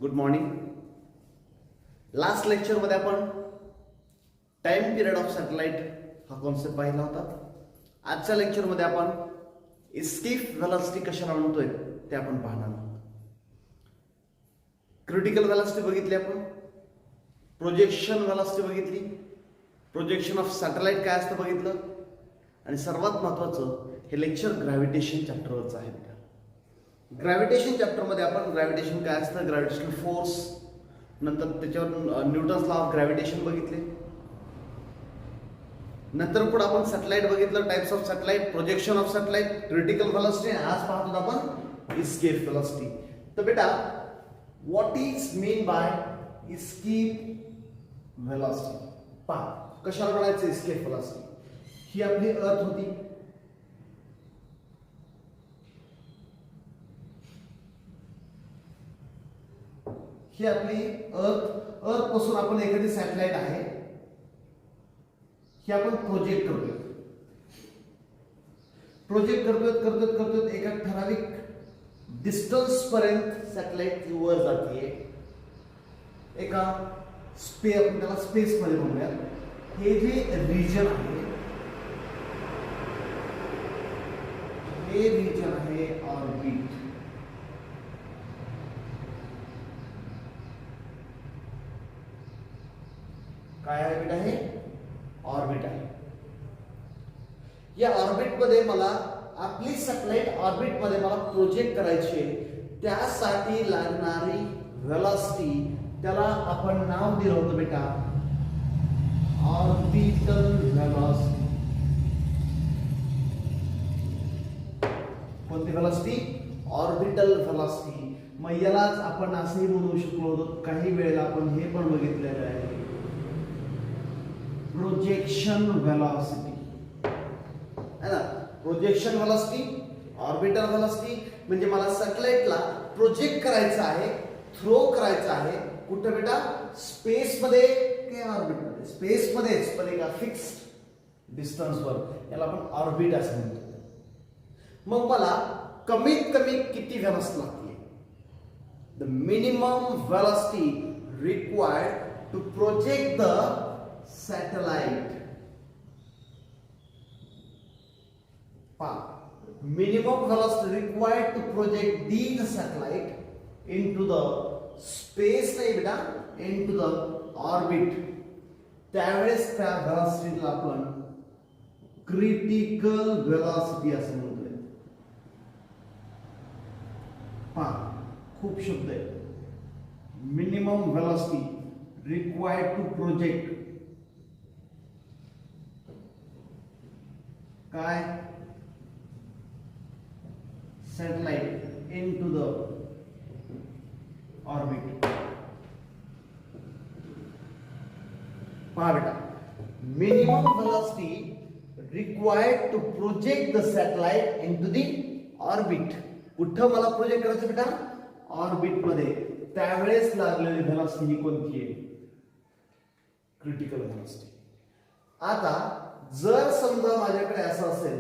Good morning. Last लेक्चरमध्ये आपण time period of satellite हा कॉन्सेप्ट पाहिला होता. आजच्या लेक्चरमध्ये आपण एस्केप व्हेलॉसिटी कशाला म्हणतोय ते आपण पाहणार आहोत. क्रिटिकल व्हेलॉसिटी बघितली आपण, प्रोजेक्शन व्हेलॉसिटी बघितली, प्रोजेक्शन ऑफ सॅटेलाइट काय असतं बघितलं, आणि सर्वात महत्त्वाचं हे लेक्चर ग्रॅव्हिटेशन चॅप्टरवरचं आहे. ग्रॅव्हिटेशन चॅप्टरमध्ये आपण ग्रॅव्हिटेशन काय असतं, ग्रॅव्हिटेशनल फोर्स, नंतर त्याच्यावर न्यूटन्स लॉ ऑफ ग्रॅव्हिटेशन बघितले. नंतर पुढे आपण सॅटेलाइट बघितलं, types of satellite, projection of satellite, critical velocity, आज पाहतो आपण एस्केप व्हेलॉसिटी. तर बेटा what is mean by escape velocity पहा. कशाला म्हणायचं एस्केप व्हेलॉसिटी? ही आपली अर्थ होती, ही आपली अर्थ पासून आपण एखादी सॅटेलाइट आहे ही आपण प्रोजेक्ट करतोय एका ठराविक डिस्टन्स पर्यंत सॅटेलाइट वर जाते. एका आपण त्याला स्पेस मध्ये म्हणूया. हे जे रिजन आहे हे रिजन आहे ऑर्बिट. काय ऑर्बिट आहे? ऑर्बिट आहे. या ऑर्बिट मध्ये मला आपली सॅटेलाइट ऑर्बिट मध्ये मला प्रोजेक्ट करायची, त्यासाठी लागणारी व्हेलॉसिटी त्याला आपण नाव दिलं होतं बेटा ऑर्बिटल व्हेलॉसिटी. कोणती व्हेलॉसिटी? Orbital velocity. मग यालाच आपण असंही म्हणू शकलो होतो, काही वेळेला आपण हे पण बघितलेलं आहे प्रोजेक्शन व्हेलॉसिटी है ना. प्रोजेक्शन व्हेलॉसिटी, ऑर्बिटल व्हेलॉसिटी म्हणजे मला सॅटेलाइटला प्रोजेक्ट करायचं आहे, थ्रो करायचं आहे. कुठे बेटा? स्पेस मध्ये की ऑर्बिट मध्ये? स्पेस मध्येच, पण एका फिक्स्ड डिस्टन्स वर. याला आपण ऑर्बिट असं म्हणतो. मग मला कमीत कमी किती व्हेलॉसिटी लागते? The minimum velocity required to project the satellite. Minimum velocity required to project the satellite into the space नाही बेटा, into the orbit. त्यावेळेस त्या व्हेलॉसिटीला आपण क्रिटिकल व्हेलॉसिटी असं म्हणतोय. खूप शब्द आहे. Minimum velocity required to project काय? Satellite into the orbit. पहा बेटा, minimum velocity required to project the satellite into the orbit. कुठं मला प्रोजेक्ट करायचं बेटा? ऑर्बिट मध्ये. त्यावेळेस लागलेली व्हेलॉसिटी ही कोणती आहे? Critical velocity. आता जर समजा माझ्याकडे असं असेल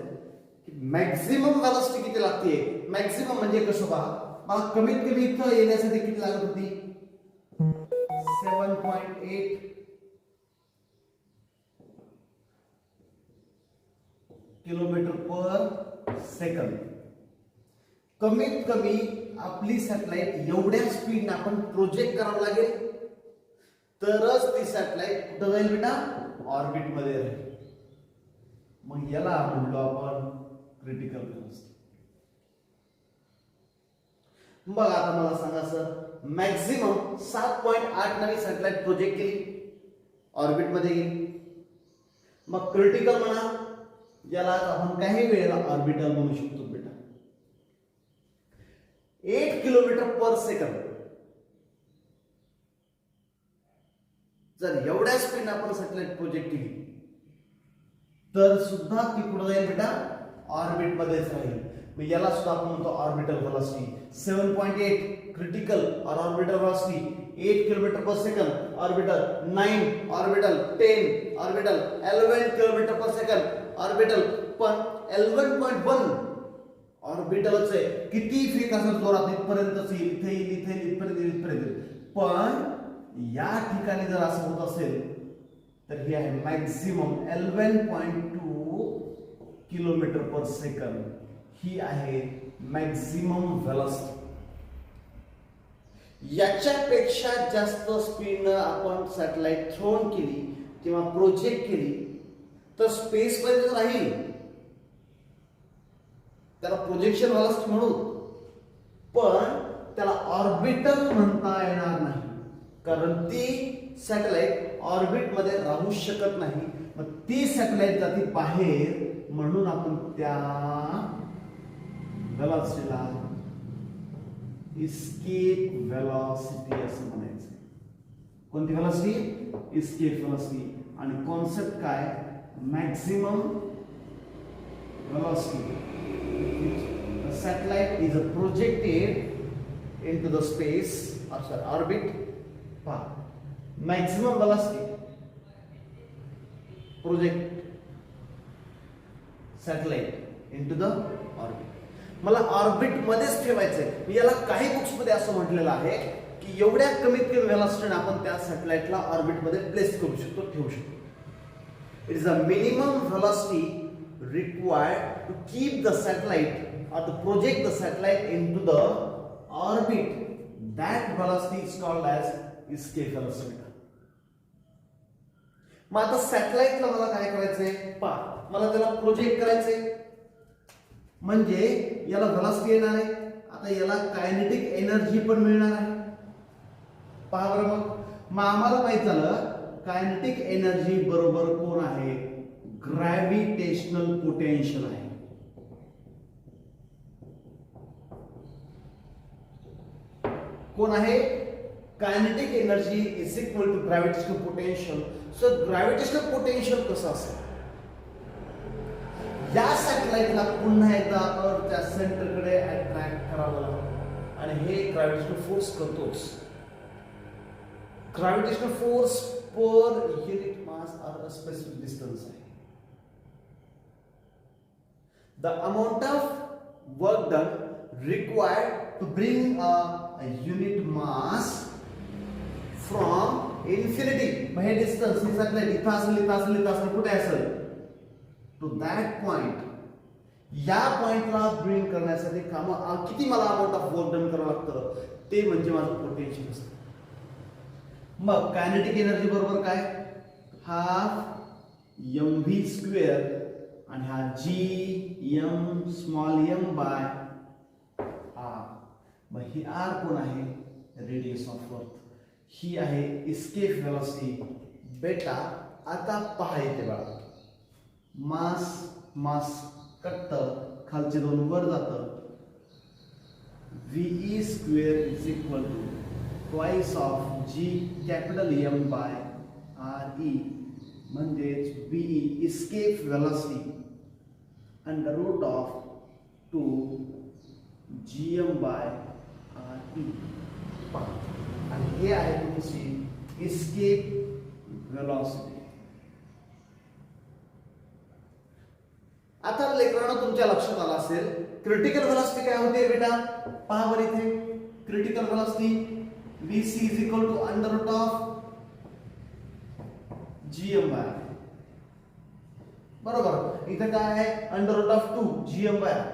की मॅक्झिमम व्हेलॉसिटी किती लागते? मॅक्झिमम म्हणजे कसं पहा, मला कमीत कमी इथं येण्यासाठी किती लागत होती? 7.8 किलोमीटर पर सेकंद. कमीत कमी आपली सॅटेलाइट एवढ्या स्पीडने आपण प्रोजेक्ट करावं लागेल, तरच ती सॅटेलाइट कुठं जाईल बेटा? ऑर्बिट मध्ये राहील. मग याला म्हणलो आपण क्रिटिकल व्हेलॉसिटी. बघ आता मला सांगा सर, मॅक्झिमम 7.8 नवी सॅटेलाइट प्रोजेक्ट केली, ऑर्बिट मध्ये गेली. मग क्रिटिकल म्हणा, याला आपण काही वेळेला ऑर्बिटल म्हणू शकतो बेटा. 8 किलोमीटर पर सेकंद. जर एवढ्या स्पीडने आपण सॅटेलाइट प्रोजेक्ट केली तर सुद्धा ती कुठं जाईल बेटा? ऑर्बिट मध्येच राहील. मग याला सुद्धा आपण म्हणतो ऑर्बिटल व्हेलॉसिटी. 7.8 क्रिटिकल और orbital velocity, 8 kilometre per second orbital, 9 orbital, 10 orbital, 11 kilometre per second orbital. पण 11.1 ऑर्बिटलच आहे, किती फेक असं जोरात इथपर्यंतच येईल, इथे येईल, इथे येईल, इथपर्यंत येईल, इथपर्यंत येईल. पण या ठिकाणी जर असं होत असेल तर ही आहे मॅक्झिमम 11.2 किलोमीटर पर सेकंद. ही आहे मॅक्झिमम व्हेलॉसिटी. याच्यापेक्षा जास्त स्पीडनं आपण सॅटेलाइट थ्रोन केली किंवा प्रोजेक्ट केली तर स्पेस मध्ये राहील, त्याला प्रोजेक्शन व्हेलॉसिटी म्हणू, पण त्याला ऑर्बिटल म्हणता येणार नाही, कारण ती सॅटेलाइट ऑर्बिट मध्ये राहू शकत नाही. मग ती सॅटेलाइट जाते बाहेर, म्हणून आपण त्या व्हेलॉसिटीला इस्केप व्हेलॉसिटी असं म्हणायचं. कोणती व्हेलॉसिटी? Escape velocity. आणि कॉन्सेप्ट काय? Maximum velocity. The satellite is projected into the space or sorry, orbit. Maximum velocity project satellite into the orbit. मला ऑर्बिट मध्येच ठेवायचंय. मी याला काही बुक्स मध्ये असं म्हटलेलं आहे की एवढ्या कमीत कमी व्हेलॉसिटीने आपण त्या सॅटेलाइटला ऑर्बिट मध्ये प्लेस करू शकतो, ठेवू शकतो. It is a minimum velocity required to keep the satellite or to project the satellite into the orbit. That velocity is called as escape velocity. मग आता सॅटेलाइटला मला काय करायचंय? मला त्याला प्रोजेक्ट करायचंय, म्हणजे याला व्हेलॉसिटी येणार आहे. आता याला कायनेटिक एनर्जी पण मिळणार आहे. पहा बरं, मग आम्हाला माहित झालं कायनेटिक एनर्जी बरोबर कोण आहे? ग्रॅव्हिटेशनल पोटेन्शियल आहे. कोण आहे? Kinetic energy is equal to gravitational potential. So gravitational potential कसं असेल? या सॅटेलाइटला पुन्हा एकदा अर्थच्या सेंटरकडे अट्रॅक्ट करावं लागतं आणि हे ग्रॅव्हिटेशनल फोर्स करतोच. ग्रॅव्हिटेशनल फोर्स पर युनिट मास और स्पेसिफिक डिस्टन्स आहे. The amount of work done required to bring a unit mass from infinity, मग हे डिस्टन्स ही सॅटेलाइट इथं असेल कुठे असेल? To that point. या पॉइंटला ब्रिंग करण्यासाठी किती मला अमाऊंट ऑफ वर्क डन करावं लागतं? ते म्हणजे माझं पोटेन्शियल असतं. मग कायनेटिक एनर्जी बरोबर काय? हाफ mv स्क्वेअर आणि हा G M small M by R. मग ही आर कोण आहे? Radius of earth. ही आहे इस्केप व्हेलॉसिटी बेटा. आता पहा इथे बघा, मास कटतं, खालचे दोन वर जातं. V square is equal to twice of G capital M by R E, म्हणजेच B E escape velocity under root of 2 gm by R E. आणि हे आहे तुमची इस्केप व्हेलॉसिटी. आता लेकरांनो तुमच्या लक्षात आलं असेल क्रिटिकल व्हेलॉसिटी काय होते बेटा? पहा बरं इथे critical velocity Vc is equal to under root of gm by R. बरोबर, इथे काय आहे? Under root of 2 gm by R.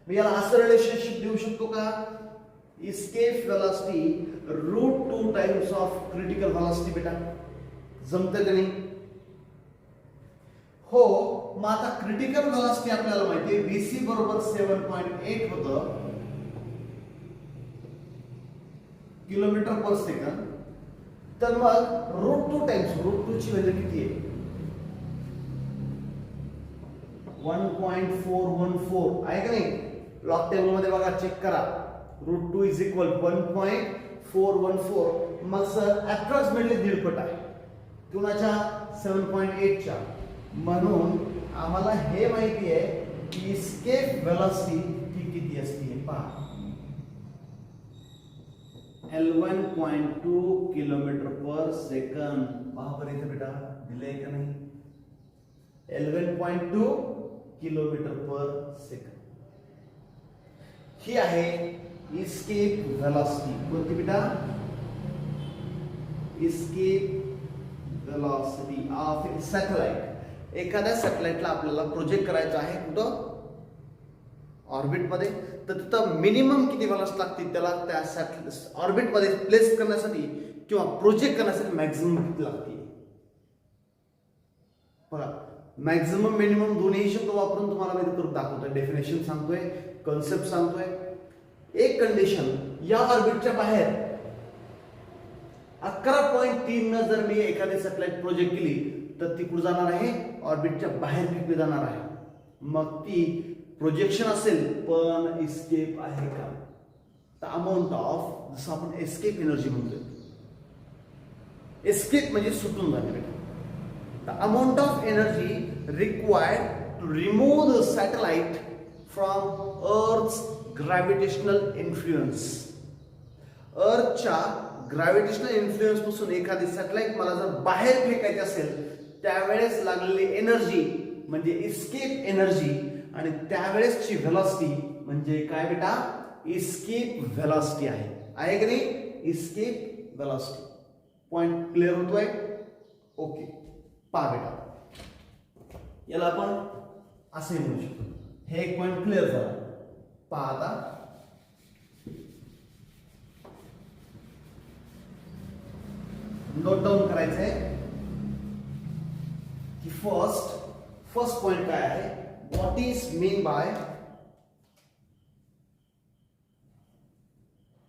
मी याला असं रिलेशनशिप देऊ शकतो का? Escape velocity root 2 times of critical velocity. बेटा जमतं का नाही? हो. मग आता क्रिटिकल व्हेलॉसिटी आपल्याला माहिती आहे Vc बरोबर 7.8 होतं किलोमीटर पर सेकंद. तर मग रूट 2 टाइम्स, रूट 2 ची व्हॅल्यू किती आहे? 1.414 आहे का नाही? लॉग टेबल मध्ये बघा, चेक करा. Root 2 is equal 1.414. मग सर अप्रॉक्सिमेटली दीडपट आहे कुणाच्या? 7.8 च्या. म्हणून आम्हाला हे माहिती आहे की इस्केप व्हेलॉसिटी ही किती असते? पहा 11.2 किलोमीटर पर सेकंद. पहा बरं इथे बेटा दिलंय का नाही? 11.2 किलोमीटर पर सेकंद. ही आहे इस्केप व्हेलॉसिटी. कोणती बेटा? Escape velocity of A satellite. एखाद्या सॅटेलाइटला आपल्याला प्रोजेक्ट करायचं आहे कुठं? ऑर्बिटमध्ये. तर तिथं मिनिमम किती व्हेलॉसिटी लागते त्याला त्या ऑर्बिटमध्ये प्लेस करण्यासाठी किंवा प्रोजेक्ट करण्यासाठी मॅक्झिमम किती लागते? बघा, मॅक्झिमम मिनिमम दोन्ही शब्द वापरून तुम्हाला मी करून दाखवतोय. डेफिनेशन सांगतोय, कन्सेप्ट सांगतोय. एक कंडिशन, या ऑर्बिटच्या बाहेर 11.3 न जर मी एखादी सॅटेलाइट प्रोजेक्ट केली तर ती कुठे जाणार आहे? ऑर्बिटच्या बाहेर फेकली जाणार आहे. मग ती प्रोजेक्शन असेल पण एस्केप आहे का? द अमाऊंट ऑफ, जसं आपण एस्केप एनर्जी म्हणतोय. एस्केप म्हणजे सुटून जाणे. The amount of energy required to remove the satellite from earth's gravitational influence. अर्थच्या ग्रॅव्हिटेशनल इन्फ्लुएन्स पासून एखादी सॅटेलाइट मला जर बाहेर फेकायची असेल त्यावेळेस लागलेली एनर्जी म्हणजे इस्केप एनर्जी, आणि त्यावेळेसची व्हेलॉसिटी म्हणजे काय बेटा? इस्केप व्हेलॉसिटी आहे की नाही? Escape velocity. पॉइंट क्लिअर होतोय? ओके. पहा बेटा, याला आपण असे म्हणू शकतो. हे एक पॉइंट क्लिअर झाला. पहा आता, नोट डाऊन करायचं आहे की फर्स्ट पॉइंट काय आहे? What is mean by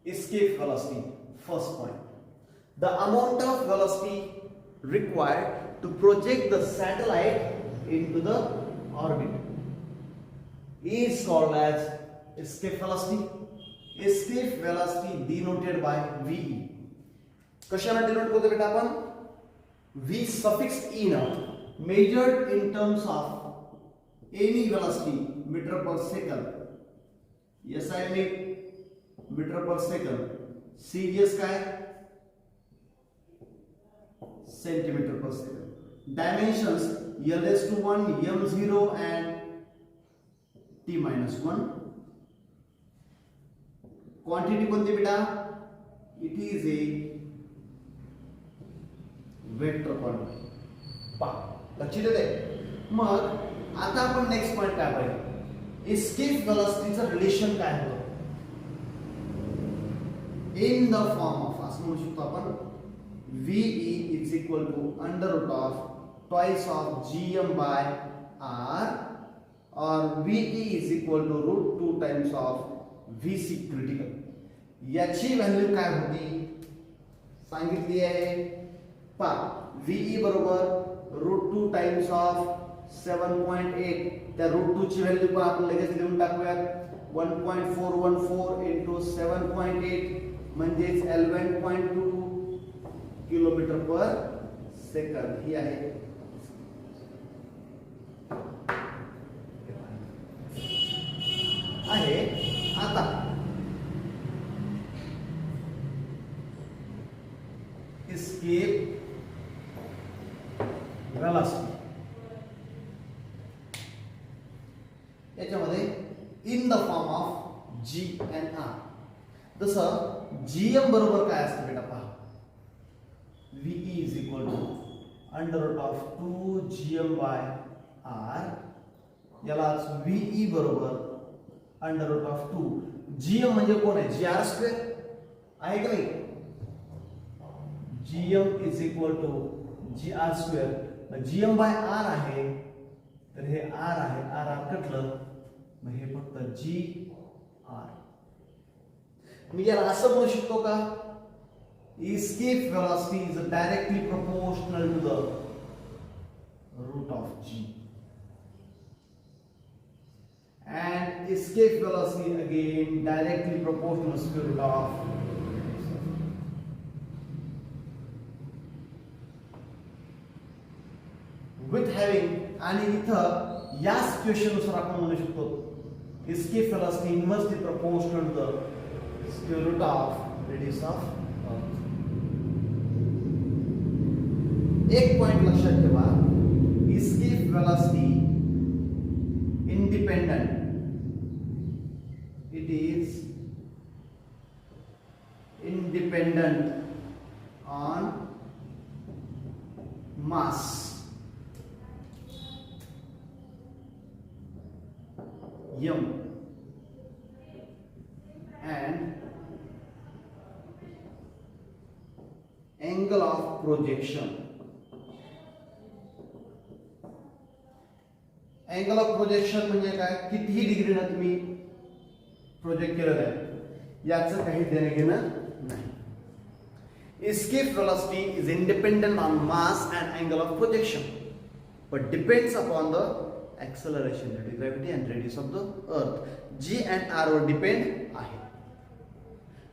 escape velocity. First point, the amount of velocity required to project the satellite into the orbit is called as escape velocity. Escape velocity denoted by ve. कशाने denote करतो बेटा आपण? v suffix e ना, measured in terms of any velocity meter per second. SI metre per second. सीडीएस काय? Centimetre per second. Dimensions LS21, M0 and T-1. Quantity कोणती बेटा? It is a vector quantity. लक्षात येते? मग आता आपण नेक्स्ट पॉइंट काय पाहिजे? एस्केप व्हेलॉसिटीचं रिलेशन काय होतं? इन द फॉर्म ऑफ, असं म्हणू शकतो आपण, VE is equal to under root of twice of GM by R, और VE is equal to √2 times of VC critical. याची व्हॅल्यू काय होती सांगितली आहे. पहा, VE बरोबर √2 टाइम्स ऑफ 7.8. त्या √2 ची व्हॅल्यू पण आपण लगेच लिहून टाकूयात. 1.414 into 7.8 म्हणजेच 11.2 किलोमीटर पर सेकंड ही आहे. आता एस्केप व्हेलॉसिटी याच्यामध्ये in the form of G and R. तसं GM बरोबर काय असतं बेटा? पहा, VE is equal to under root of 2 GM by R. यालाच VE बरोबर अंडर रूट ऑफ 2. GM म्हणजे कोण आहे? GR स्क्वेअर आहे का नाही? GM is equal to GR square. GM by R आहे तर हे R आहे, R कटलं मग हे फक्त GR. मी याला असं म्हणू शकतो का? escape velocity is directly proportional to the root of G, and escape velocity again directly proportional to square root of. With having, आणि इथं या सिच्युएशन नुसार आपण म्हणू शकतो escape velocity inversely proportional to the square root of radius of earth. एक point लक्षात ठेवा, escape velocity independent it is independent on mass m and angle of projection. Angle of projection म्हणजे काय, कितीही डिग्रीनं तुम्ही प्रोजेक्ट केलं आहे याचं काही देणं घेणं नाही. Escape velocity is independent on mass and angle of projection, but depends upon the acceleration due to gravity and radius of the earth. G and R वर डिपेंड आहे.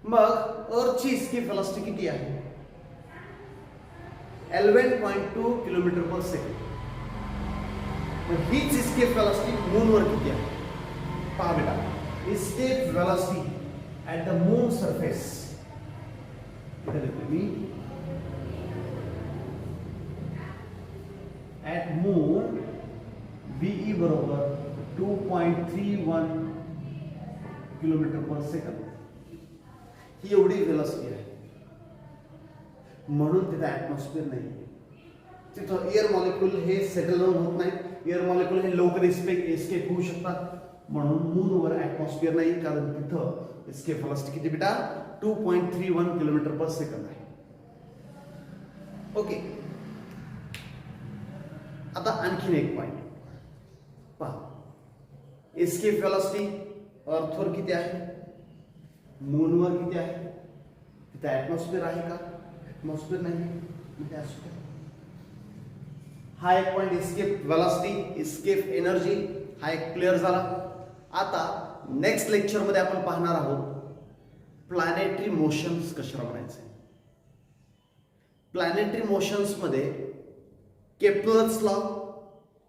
मग अर्थची escape velocity किती आहे? 11.2 किलोमीटर पर सेकंड. पण हीच escape velocity मूनवर किती आहे? पहा बेटा, escape velocity at the moon surface इथे लिहितो मी, at moon VE बरोबर 2.31 किलोमीटर पर सेकंड. ही एवढी वेलोसिटी आहे. म्हणून तिथे ऍटमॉस्फिअर नाही. तिथं एअर मॉलिक्यूल हे सेटल डाऊन होत नाही. एअर मॉलिक्यूल हे लवकर एस्केप होऊ शकतात. म्हणून मूनवर ऍटमॉस्फिअर नाही, कारण तिथं एस्केप वेलोसिटी किती बेटा? 2.31 किलोमीटर पर सेकंड आहे. ओके, आता आणखीन एक पॉइंट पहा. एस्केप वेलोसिटी अर्थवर किती आहे, मूनवर किती आहे? तिथे ऍटमॉस्फिअर आहे का? ऍटमॉस्फिअर नाही. तिथे असू द्या. हा एक point escape velocity, escape energy, हा एक क्लिअर झाला. आता नेक्स्ट लेक्चर मध्ये आपण पाहणार आहोत प्लॅनेटरी मोशन्स कशाला म्हणायचे. प्लॅनेटरी मोशन्स मध्ये Kepler's law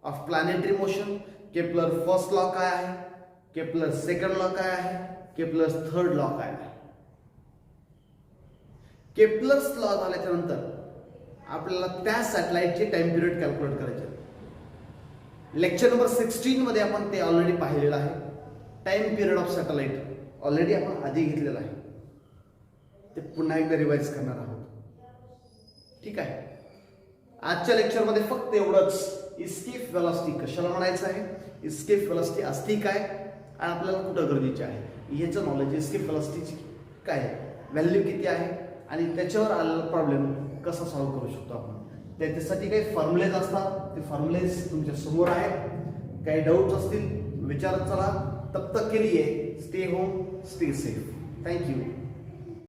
of planetary motion, Kepler first law काय आहे, केप्लर सेकंड लॉ काय आहे, केप्लर थर्ड लॉ काय आहे. केप्लर्स लॉ झाल्याच्या नंतर आपल्याला त्या सॅटेलाइटचे टाइम पिरियड कॅल्क्युलेट करायचे. लेक्चर नंबर 16 मध्ये आपण ते ऑलरेडी पाहिलेलं आहे. Time period of satellite already आपण आधी घेतलेलं आहे. ते पुन्हा एकदा रिवाइज करणार आहोत. ठीक आहे. आजच्या लेक्चर मध्ये फक्त एवढंच, एस्केप वेलोसिटी कशाला म्हणायचं आहे, एस्केप वेलोसिटी असती काय आणि आपल्याला कुठं गरजेची आहे याचं नॉलेज, एस्केप वेलोसिटीची काय व्हॅल्यू किती आहे आणि त्याच्यावर आलेला प्रॉब्लेम कसा सॉल्व्ह करू शकतो आपण. त्याच्यासाठी काही फॉर्म्युलेज असतात, ते फॉर्म्युलेज तुमच्या समोर आहेत. काही डाऊट्स असतील विचारत चला. तब तक के लिए stay home, stay safe. Thank you.